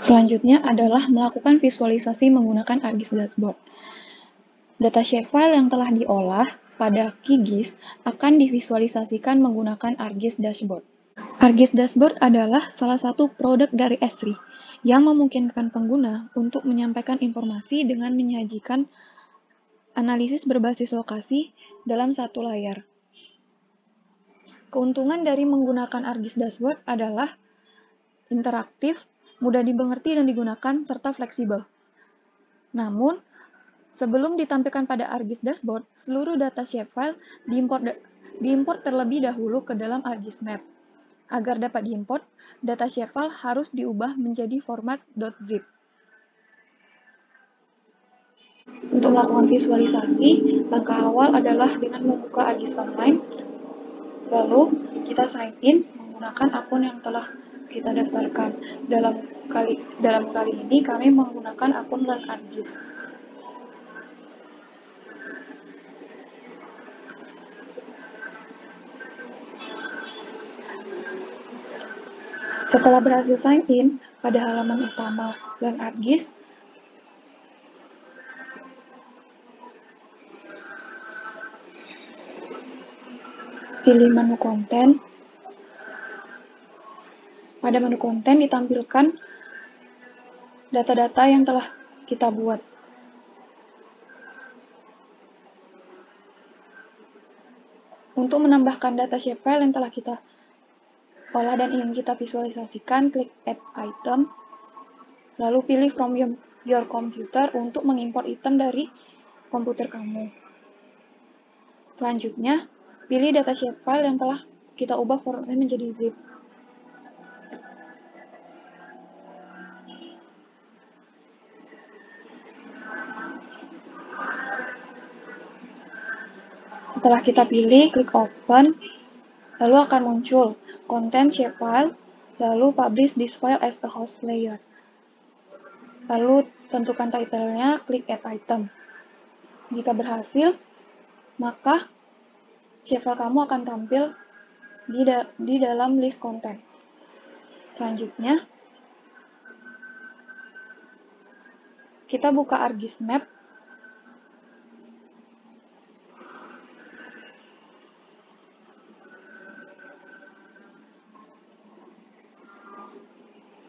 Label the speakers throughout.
Speaker 1: Selanjutnya adalah melakukan visualisasi menggunakan ArcGIS Dashboard. Data shapefile yang telah diolah pada QGIS akan divisualisasikan menggunakan ArcGIS Dashboard. ArcGIS Dashboard adalah salah satu produk dari Esri yang memungkinkan pengguna untuk menyampaikan informasi dengan menyajikan analisis berbasis lokasi dalam satu layar. Keuntungan dari menggunakan ArcGIS Dashboard adalah interaktif, mudah dimengerti dan digunakan, serta fleksibel. Namun, sebelum ditampilkan pada ArcGIS Dashboard, seluruh data shapefile diimport terlebih dahulu ke dalam ArcGIS Map. Agar dapat diimport, data shapefile harus diubah menjadi format .zip. Untuk melakukan visualisasi, langkah awal adalah dengan membuka ArcGIS Online. Lalu, kita sign in menggunakan akun yang telah kita daftarkan. Dalam kali ini, kami menggunakan akun Learn ArcGIS. Setelah berhasil sign in pada halaman utama Learn ArcGIS, pilih menu konten. Pada menu konten ditampilkan data-data yang telah kita buat. Untuk menambahkan data shapefile yang telah kita olah dan ingin kita visualisasikan, klik Add Item, lalu pilih From Your Computer untuk mengimport item dari komputer kamu. Selanjutnya, pilih data shapefile yang telah kita ubah formatnya menjadi zip. Setelah kita pilih, klik Open, lalu akan muncul Content Shapefile, lalu Publish this file as a host layer. Lalu tentukan title-nya, klik Add Item. Jika berhasil, maka shapefile kamu akan tampil di dalam list konten. Selanjutnya, kita buka ArcGIS Map.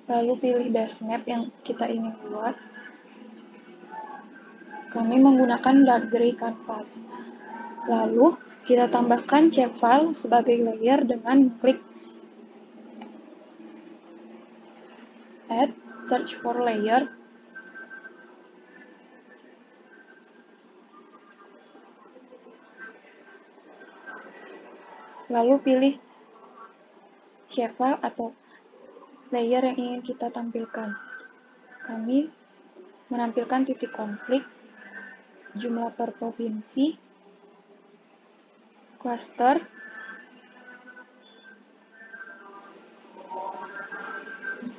Speaker 1: Lalu pilih dash map yang kita ingin buat. Kami menggunakan dark gray canvas. Lalu, kita tambahkan shapefile sebagai layer dengan klik Add, Search for Layer, lalu pilih shapefile atau layer yang ingin kita tampilkan. Kami menampilkan titik konflik, jumlah per provinsi, cluster,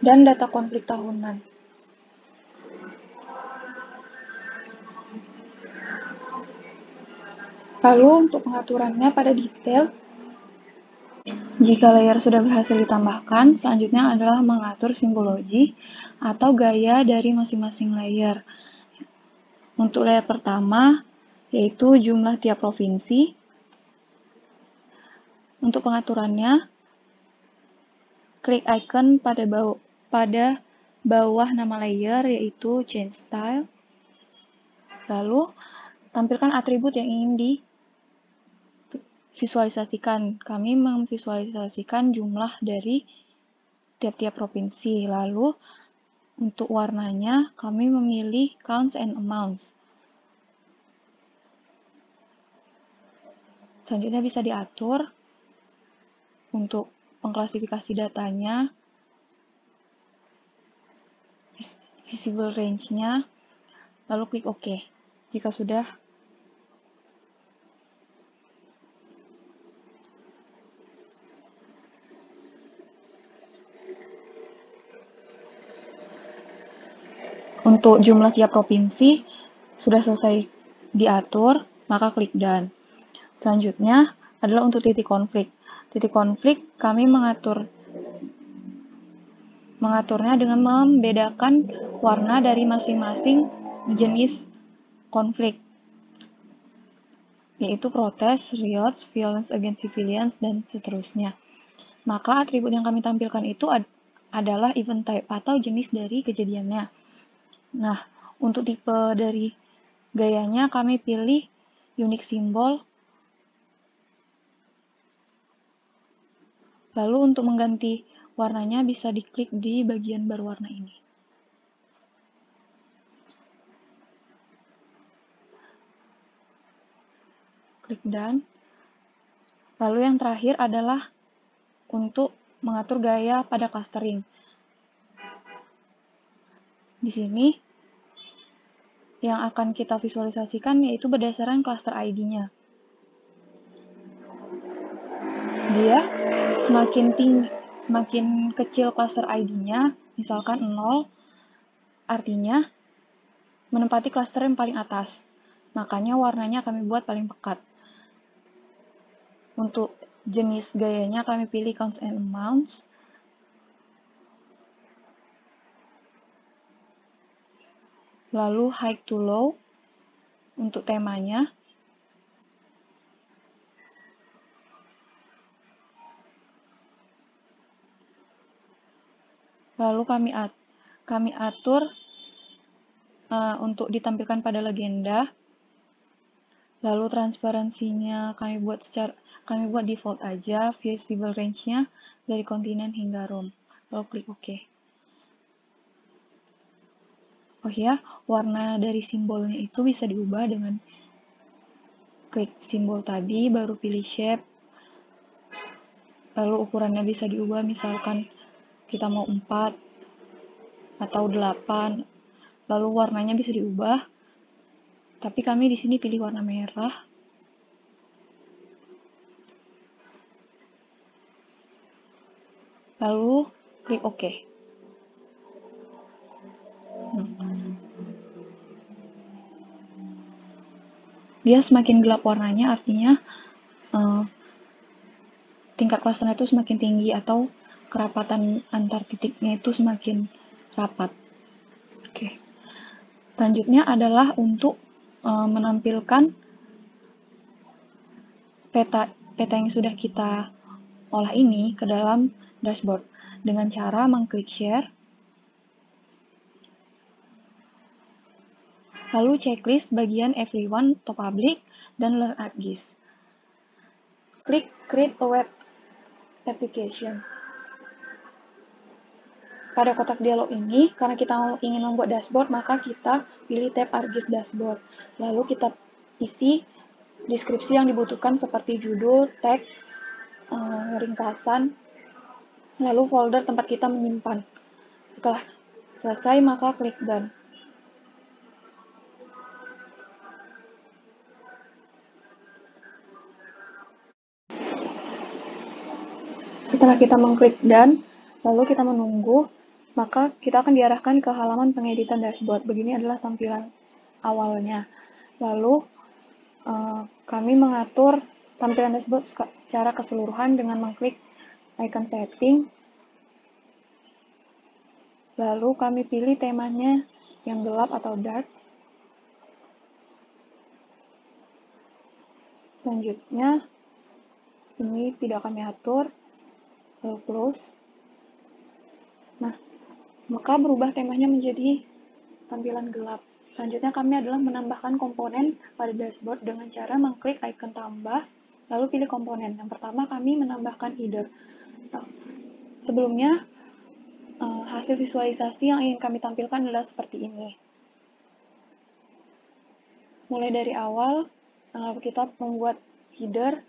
Speaker 1: dan data konflik tahunan. Lalu untuk pengaturannya pada detail, jika layer sudah berhasil ditambahkan, selanjutnya adalah mengatur simbologi atau gaya dari masing-masing layer. Untuk layer pertama, yaitu jumlah tiap provinsi. Untuk pengaturannya, klik icon pada bawah nama layer, yaitu Change Style. Lalu, tampilkan atribut yang ingin divisualisasikan. Kami memvisualisasikan jumlah dari tiap-tiap provinsi. Lalu, untuk warnanya, kami memilih Counts and Amounts. Selanjutnya bisa diatur untuk pengklasifikasi datanya, visible range-nya, lalu klik OK. Jika sudah, untuk jumlah tiap provinsi sudah selesai diatur, maka klik Done. Selanjutnya adalah untuk titik konflik. Titik konflik kami mengatur mengaturnya dengan membedakan warna dari masing-masing jenis konflik, yaitu protes, riots, violence against civilians, dan seterusnya. Maka atribut yang kami tampilkan itu adalah event type atau jenis dari kejadiannya. Nah, untuk tipe dari gayanya kami pilih unique symbol. Lalu untuk mengganti warnanya bisa diklik di bagian berwarna ini. Klik done. Lalu yang terakhir adalah untuk mengatur gaya pada clustering. Di sini yang akan kita visualisasikan yaitu berdasarkan cluster ID-nya. Dia semakin kecil cluster ID-nya, misalkan 0, artinya menempati cluster yang paling atas. Makanya warnanya kami buat paling pekat. Untuk jenis gayanya kami pilih counts and amounts. Lalu high to low untuk temanya. Lalu kami atur untuk ditampilkan pada legenda. Lalu transparansinya kami buat default aja, visible range-nya dari kontinen hingga room. Lalu klik OK. Oh ya, warna dari simbolnya itu bisa diubah dengan klik simbol tadi, baru pilih shape. Lalu ukurannya bisa diubah, misalkan kita mau 4 atau 8. Lalu warnanya bisa diubah. Tapi kami di sini pilih warna merah. Lalu klik OK. Dia semakin gelap warnanya, artinya tingkat clusternya itu semakin tinggi atau kerapatan antar titiknya itu semakin rapat. Oke. Selanjutnya adalah untuk menampilkan peta yang sudah kita olah ini ke dalam dashboard dengan cara mengklik share. Lalu checklist bagian everyone to public dan learn ArcGIS. Klik create a web application. Pada kotak dialog ini, karena kita ingin membuat dashboard, maka kita pilih tab ArcGIS Dashboard. Lalu kita isi deskripsi yang dibutuhkan seperti judul, tag, ringkasan, lalu folder tempat kita menyimpan. Setelah selesai, maka klik done. Setelah kita mengklik done, lalu kita menunggu, maka kita akan diarahkan ke halaman pengeditan dashboard. Begini adalah tampilan awalnya. Lalu kami mengatur tampilan dashboard secara keseluruhan dengan mengklik icon setting. Lalu kami pilih temanya yang gelap atau dark. Selanjutnya, ini tidak kami atur. Lalu close. Nah, maka berubah temanya menjadi tampilan gelap. Selanjutnya kami adalah menambahkan komponen pada dashboard dengan cara mengklik icon tambah, lalu pilih komponen. Yang pertama kami menambahkan header. Nah, sebelumnya hasil visualisasi yang ingin kami tampilkan adalah seperti ini. Mulai dari awal, kita membuat header.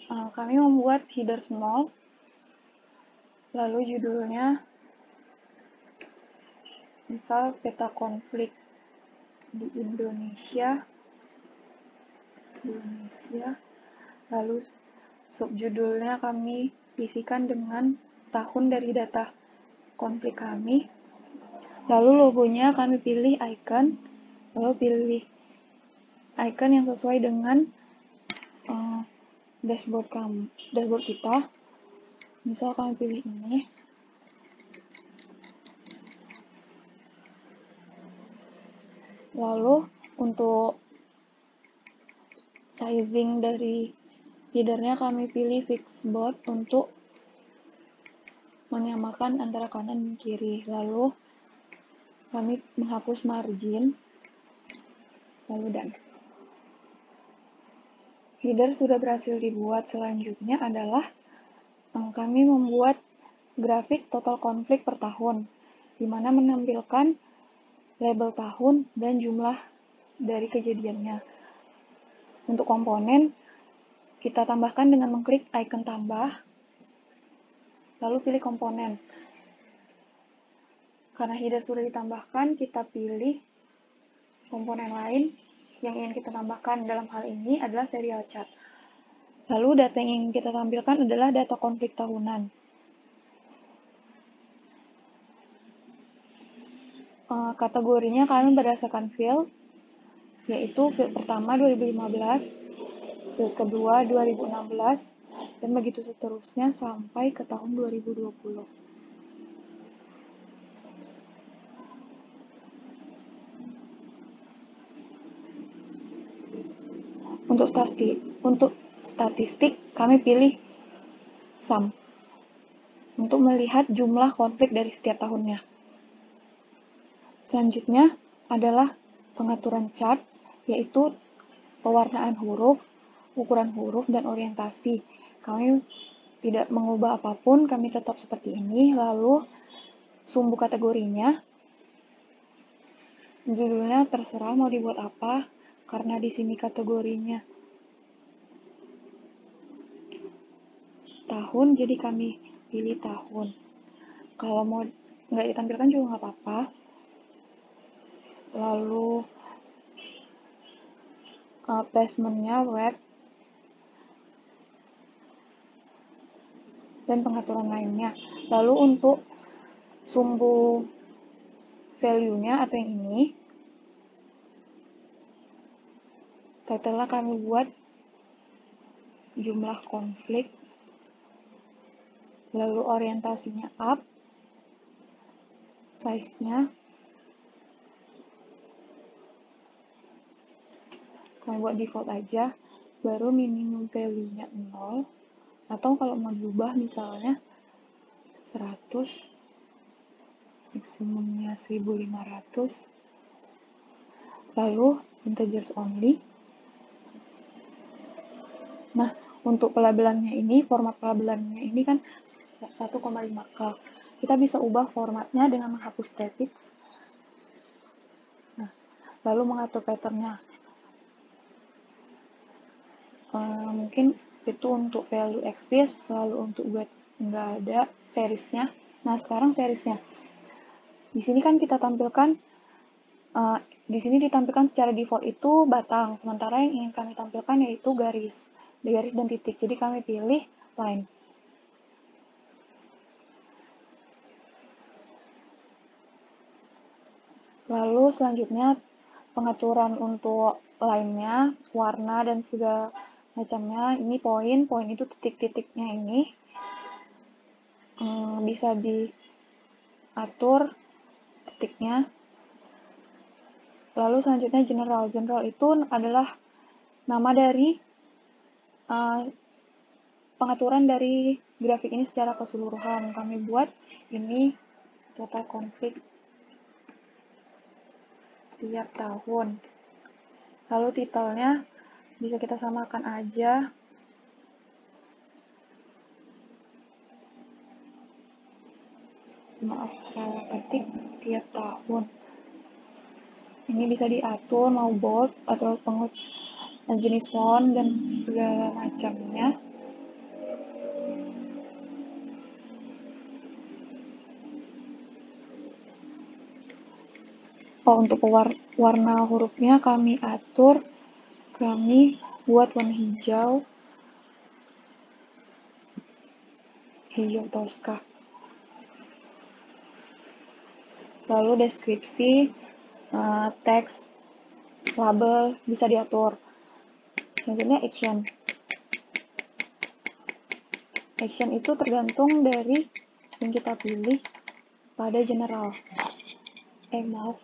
Speaker 1: Kami membuat header small, lalu judulnya misal peta konflik di Indonesia, lalu subjudulnya kami isikan dengan tahun dari data konflik kami, lalu logonya kami pilih icon, lalu pilih icon yang sesuai dengan dashboard kita. Misal kami pilih ini. Lalu untuk sizing dari headernya kami pilih fixed bold untuk menyamakan antara kanan dan kiri. Lalu kami menghapus margin, lalu done. Header sudah berhasil dibuat. Selanjutnya adalah kami membuat grafik total konflik per tahun, di mana menampilkan label tahun dan jumlah dari kejadiannya. Untuk komponen, kita tambahkan dengan mengklik icon tambah, lalu pilih komponen. Karena header sudah ditambahkan, kita pilih komponen lain yang ingin kita tambahkan. Dalam hal ini adalah serial chart. Lalu data yang ingin kita tampilkan adalah data konflik tahunan. Kategorinya kami berdasarkan field, yaitu field pertama 2015, field kedua 2016, dan begitu seterusnya sampai ke tahun 2020. Untuk statistik kami pilih sum untuk melihat jumlah konflik dari setiap tahunnya. Selanjutnya adalah pengaturan chart, yaitu pewarnaan huruf, ukuran huruf, dan orientasi. Kami tidak mengubah apapun, kami tetap seperti ini. Lalu sumbu kategorinya, judulnya terserah mau dibuat apa, karena di sini kategorinya tahun, jadi kami pilih tahun. Kalau mau nggak ditampilkan juga nggak apa-apa. Lalu placementnya web, dan pengaturan lainnya. Lalu untuk sumbu value-nya atau yang ini, title-nya kami buat jumlah konflik, lalu orientasinya up, size-nya kami buat default aja, baru minimum value-nya 0, atau kalau mau diubah misalnya 100, maksimumnya 1500, lalu integers only. Nah, untuk pelabelannya ini, format pelabelannya ini kan 1,5K. Kita bisa ubah formatnya dengan menghapus prefix. Nah, lalu mengatur pattern-nya. Mungkin itu untuk value exist, lalu untuk width nggak ada, seriesnya. Nah, sekarang seriesnya. Di sini kan kita tampilkan, di sini ditampilkan secara default itu batang, sementara yang ingin kami tampilkan yaitu garis dan titik. Jadi kami pilih line. Lalu selanjutnya pengaturan untuk line-nya, warna dan segala macamnya. Ini poin itu titik-titiknya ini bisa diatur titiknya. Lalu selanjutnya general. General itu adalah nama dari pengaturan dari grafik ini secara keseluruhan. Kami buat ini total konflik tiap tahun. Lalu titelnya bisa kita samakan aja. Maaf, salah ketik tiap tahun. Ini bisa diatur mau bold atau jenis font dan segala macamnya. Untuk warna hurufnya kami atur, kami buat warna hijau Tosca. Lalu deskripsi, teks, label bisa diatur. Selanjutnya action. Action itu tergantung dari yang kita pilih pada general. Maaf.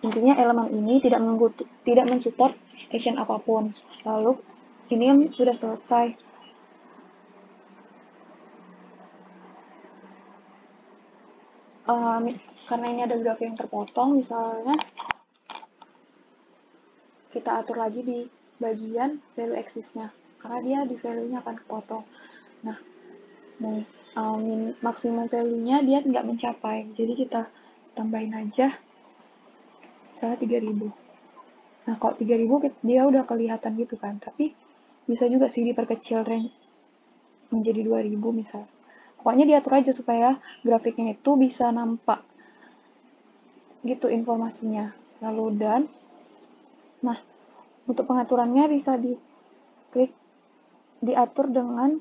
Speaker 1: Intinya elemen ini tidak mensupport action apapun. Lalu ini yang sudah selesai. Karena ini ada grafik yang terpotong, misalnya kita atur lagi di bagian value axis-nya, karena dia di value-nya akan kepotong. Nah, maksimum value-nya dia nggak mencapai, jadi kita tambahin aja misalnya 3000. Nah, kalau 3000 dia udah kelihatan gitu kan, tapi bisa juga sih diperkecil range menjadi 2000 misal. Pokoknya diatur aja supaya grafiknya itu bisa nampak gitu informasinya. Lalu nah, untuk pengaturannya bisa diatur dengan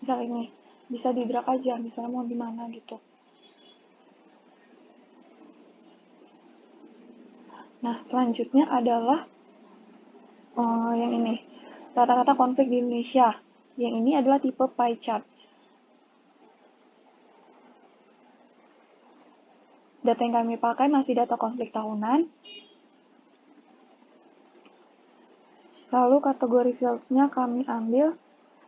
Speaker 1: misalnya ini, bisa di drag aja, misalnya mau di mana gitu. Nah, selanjutnya adalah yang ini, rata-rata konflik di Indonesia. Yang ini adalah tipe pie chart. Data yang kami pakai masih data konflik tahunan. Lalu kategori field-nya kami ambil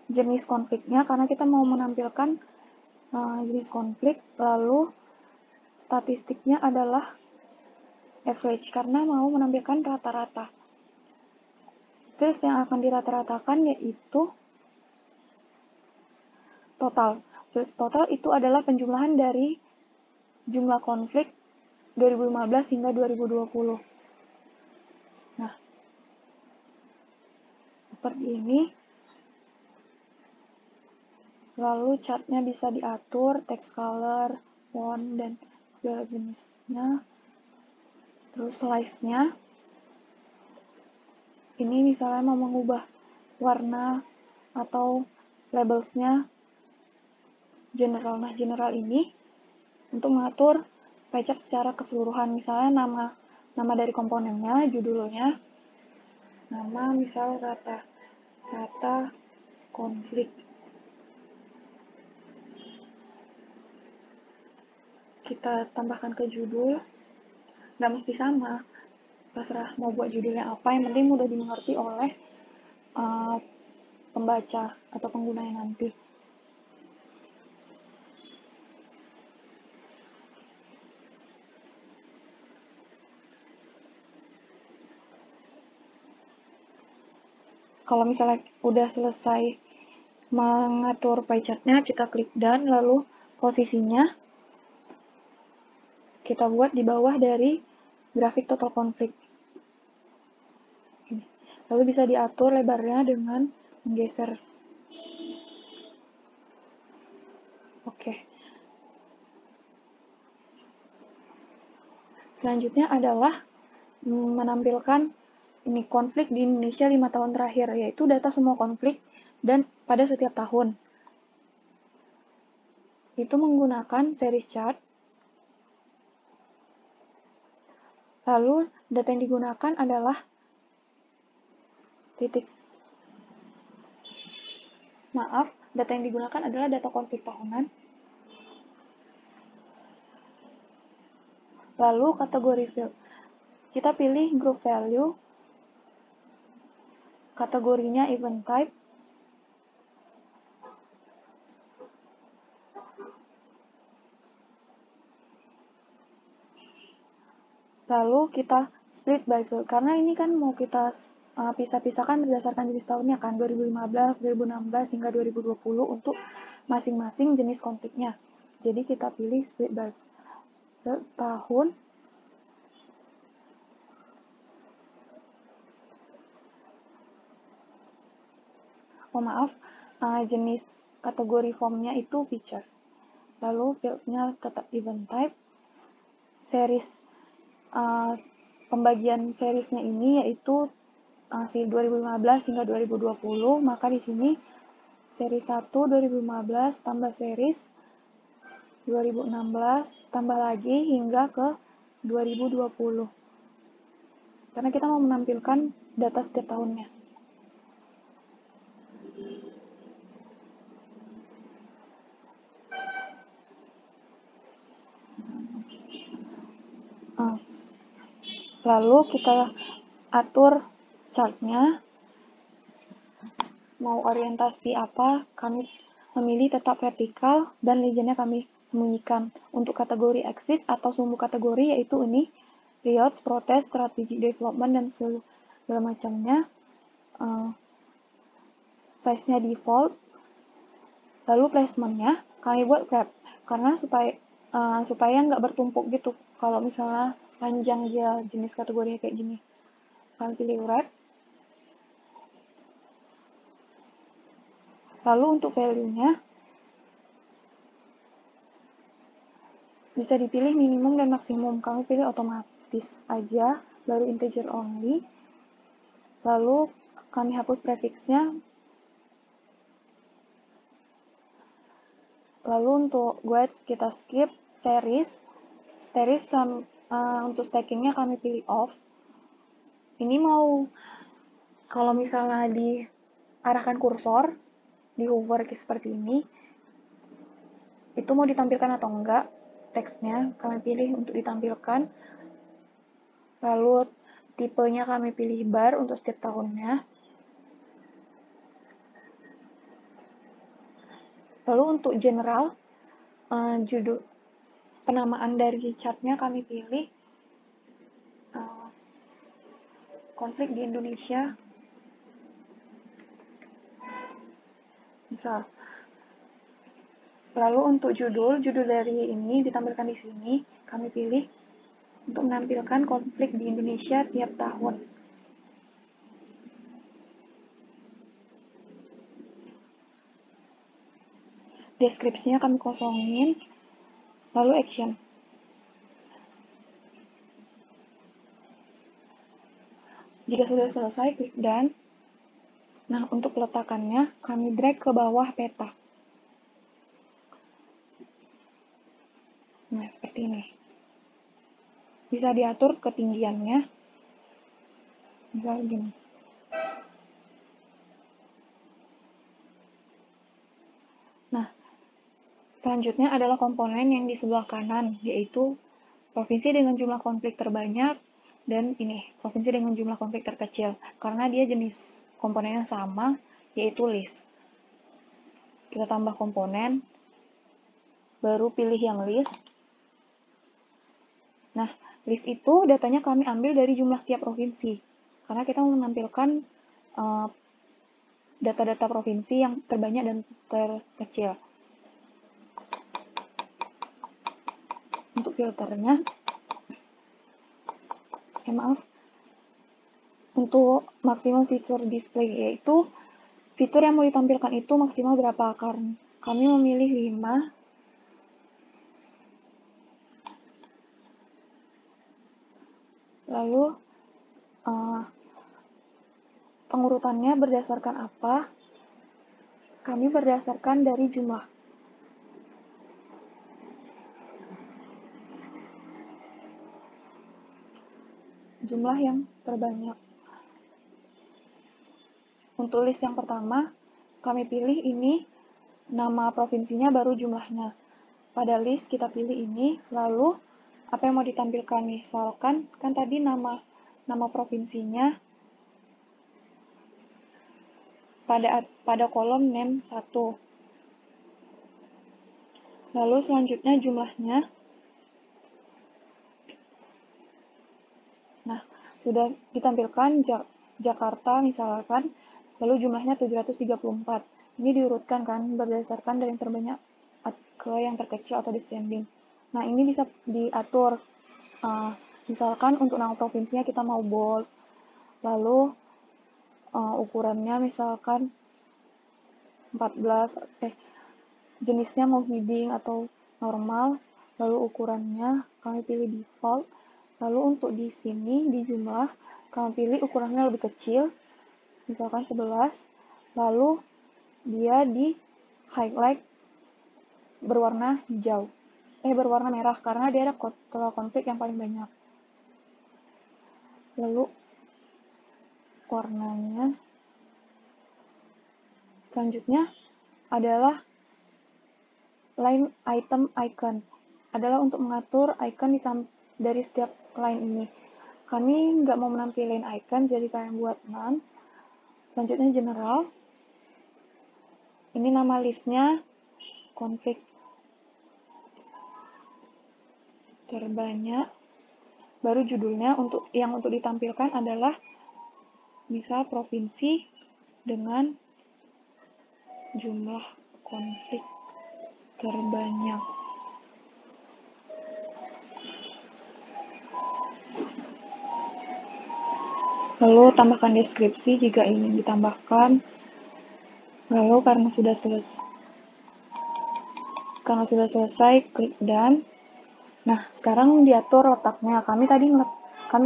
Speaker 1: jenis konfliknya, karena kita mau menampilkan jenis konflik. Lalu statistiknya adalah average, karena mau menampilkan rata-rata. Fields yang akan dirata-ratakan yaitu total. Fields total itu adalah penjumlahan dari jumlah konflik 2015 hingga 2020. Nah, seperti ini. Lalu chartnya bisa diatur, text color, font, dan segala jenisnya. Terus slice-nya. Ini misalnya mau mengubah warna atau labels-nya general. Nah, general ini untuk mengatur pie chart secara keseluruhan. Misalnya nama dari komponennya, judulnya, nama misal rata konflik. Kita tambahkan ke judul, nggak mesti sama, terserah mau buat judulnya apa, yang penting mudah dimengerti oleh pembaca atau penggunanya nanti. Kalau misalnya udah selesai mengatur pie chart-nya, kita klik done, lalu posisinya kita buat di bawah dari grafik total konflik. Lalu bisa diatur lebarnya dengan menggeser. Oke. Selanjutnya adalah menampilkan ini konflik di Indonesia 5 tahun terakhir, yaitu data semua konflik dan pada setiap tahun. Itu menggunakan series chart. Lalu data yang digunakan adalah data yang digunakan adalah data konflik tahunan. Lalu kategori field. Kita pilih group value. Kategorinya event type. Lalu kita split by field, karena ini kan mau kita pisah-pisahkan berdasarkan jenis tahunnya kan, 2015, 2016, hingga 2020 untuk masing-masing jenis konfliknya. Jadi kita pilih split by field tahun. Jenis kategori formnya itu feature. Lalu fieldnya tetap event type. Series pembagian seriesnya ini yaitu 2015 hingga 2020, maka di sini seri 1 2015 tambah series 2016 tambah lagi hingga ke 2020. Karena kita mau menampilkan data setiap tahunnya. Lalu kita atur chartnya, mau orientasi apa, kami memilih tetap vertikal dan legendnya kami sembunyikan. Untuk kategori axis atau sumbu kategori yaitu ini, layouts, protest, strategic development, dan segala macamnya. Size-nya default. Lalu placementnya kami buat wrap, karena supaya nggak bertumpuk gitu. Kalau misalnya panjang dia jenis kategori kayak gini, kami pilih wrap. Lalu untuk value-nya bisa dipilih minimum dan maksimum. Kami pilih otomatis aja, baru integer only. Lalu kami hapus prefix-nya. Lalu untuk guides kita skip. Series untuk stacking-nya kami pilih off. Ini mau kalau misalnya diarahkan kursor, di hover seperti ini, itu mau ditampilkan atau enggak teksnya, kami pilih untuk ditampilkan. Lalu tipenya kami pilih bar untuk setiap tahunnya. Lalu untuk general, judul penamaan dari chartnya kami pilih konflik di Indonesia. Misal. Lalu untuk judul dari ini ditampilkan di sini, kami pilih untuk menampilkan konflik di Indonesia tiap tahun. Deskripsinya kami kosongin, lalu action. Jika sudah selesai, klik done. Nah, untuk peletakannya, kami drag ke bawah peta. Nah, seperti ini. Bisa diatur ketinggiannya. Misal gini. Nah, selanjutnya adalah komponen yang di sebelah kanan, yaitu provinsi dengan jumlah konflik terbanyak, dan ini, provinsi dengan jumlah konflik terkecil. Karena dia jenis komponennya sama, yaitu list. Kita tambah komponen, baru pilih yang list. Nah, list itu datanya kami ambil dari jumlah tiap provinsi. Karena kita mau menampilkan data-data provinsi yang terbanyak dan terkecil. Untuk filternya, untuk maksimum fitur display, yaitu fitur yang mau ditampilkan itu maksimal berapa. Karena kami memilih 5. Lalu pengurutannya berdasarkan apa? Kami berdasarkan dari jumlah yang terbanyak. Untuk list yang pertama, kami pilih ini nama provinsinya baru jumlahnya. Pada list kita pilih ini, lalu apa yang mau ditampilkan, misalkan kan tadi nama provinsinya pada kolom name 1. Lalu selanjutnya jumlahnya. Nah, sudah ditampilkan Jakarta misalkan, lalu jumlahnya 734. Ini diurutkan kan berdasarkan dari yang terbanyak ke yang terkecil atau descending. Nah, ini bisa diatur. Misalkan untuk nama provinsinya kita mau bold, lalu ukurannya misalkan 14, jenisnya mau heading atau normal, lalu ukurannya kami pilih default. Lalu untuk di sini di jumlah kami pilih ukurannya lebih kecil, misalkan 11. Lalu dia di highlight berwarna hijau. Berwarna merah, karena dia ada total konflik yang paling banyak. Lalu, warnanya selanjutnya adalah line item icon. Adalah untuk mengatur icon dari setiap line ini. Kami nggak mau menampilkan icon, jadi kalian buat none. Selanjutnya general. Ini nama listnya konflik terbanyak. Baru judulnya untuk ditampilkan adalah misal provinsi dengan jumlah konflik terbanyak. Lalu tambahkan deskripsi jika ingin ditambahkan. Lalu karena sudah selesai, klik done. Nah, sekarang diatur letaknya. Kami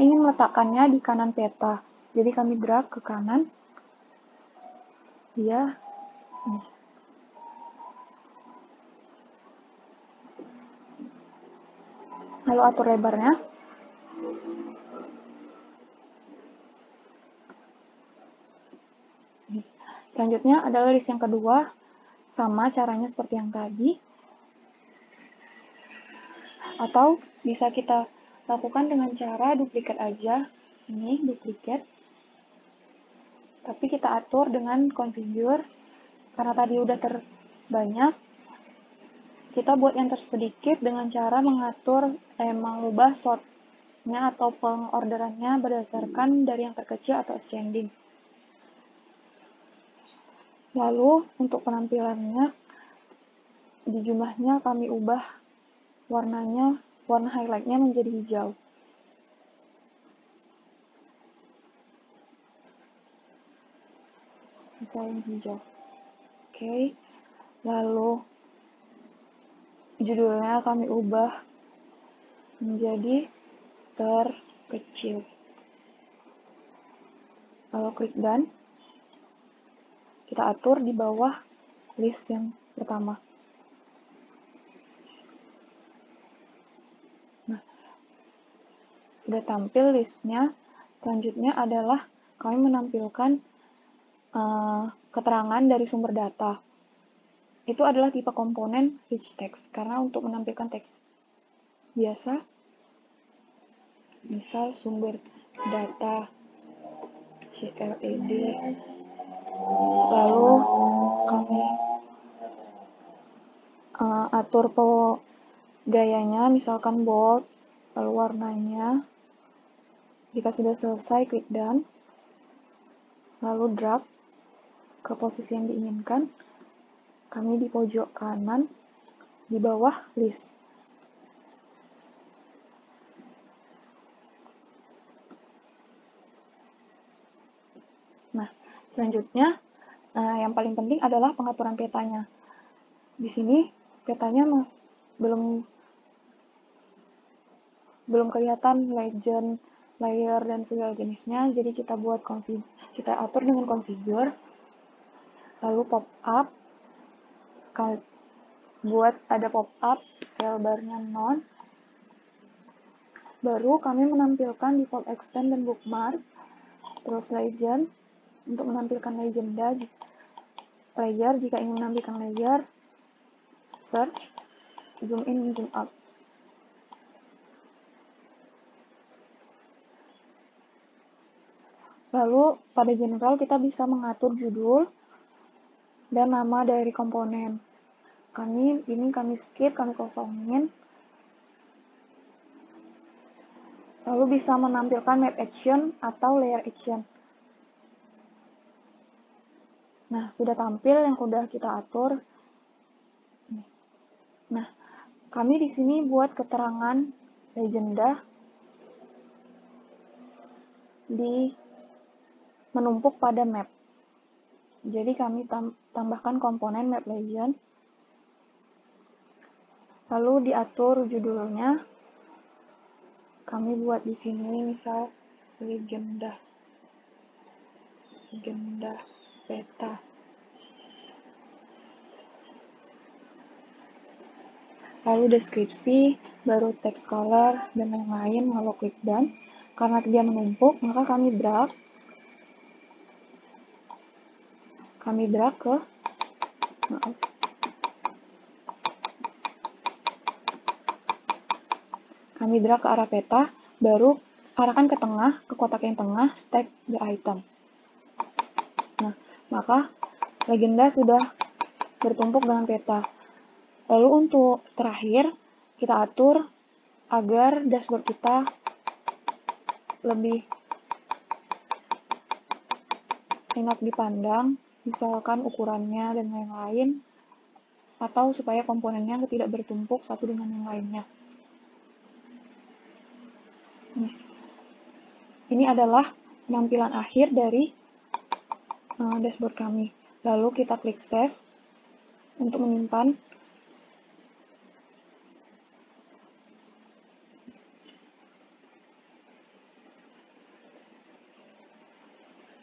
Speaker 1: ingin meletakkannya di kanan peta. Jadi kami drag ke kanan. Dia ini. Lalu atur lebarnya. Selanjutnya adalah list yang kedua. Sama caranya seperti yang tadi. Atau bisa kita lakukan dengan cara duplikat aja. Ini duplikat. Tapi kita atur dengan configure. Karena tadi udah terbanyak, kita buat yang tersedikit dengan cara mengubah sortnya atau pengorderannya berdasarkan dari yang terkecil atau ascending. Lalu untuk penampilannya, di jumlahnya kami ubah warna highlightnya menjadi hijau. Misalnya hijau. Oke. Lalu judulnya kami ubah menjadi terkecil. Lalu klik done. Kita atur di bawah list yang pertama. Nah, sudah tampil listnya. Selanjutnya adalah kami menampilkan keterangan dari sumber data. Itu adalah tipe komponen rich text, karena untuk menampilkan teks biasa, misal sumber data CLED, lalu kami atur gayanya, misalkan bold, lalu warnanya. Jika sudah selesai, klik done, lalu drag ke posisi yang diinginkan. Kami di pojok kanan, di bawah list. Nah, selanjutnya, yang paling penting adalah pengaturan petanya. Di sini, petanya belum kelihatan legend, layer, dan segala jenisnya, jadi kita atur dengan configure, lalu pop up, buat ada pop up, scale bar-nya none, baru kami menampilkan default extend dan bookmark, terus legend, untuk menampilkan legenda, layer, jika ingin menampilkan layer, search, zoom in, zoom out. Lalu, pada general kita bisa mengatur judul dan nama dari komponen. Kami skip, kami kosongin. Lalu bisa menampilkan map action atau layer action. Nah, sudah tampil yang udah kita atur. Nah, kami di sini buat keterangan legenda menumpuk pada map. Jadi kami tambahkan komponen map legend. Lalu diatur judulnya. Kami buat di sini misal legenda peta. lalu deskripsi, baru text color, dan lain-lain, lalu klik done. Karena dia menumpuk, maka kami drag ke arah peta, baru arahkan ke tengah, ke kotak yang tengah, stack the item. Nah, maka legenda sudah bertumpuk dengan peta. Lalu untuk terakhir, kita atur agar dashboard kita lebih enak dipandang, misalkan ukurannya dan lain-lain, atau supaya komponennya tidak bertumpuk satu dengan yang lainnya. Ini adalah penampilan akhir dari dashboard kami. Lalu kita klik save untuk menyimpan.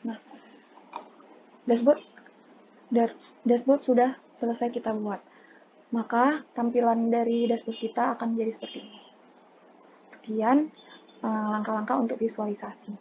Speaker 1: Nah, dashboard sudah selesai kita buat. Maka tampilan dari dashboard kita akan menjadi seperti ini. Sekian langkah-langkah untuk visualisasi.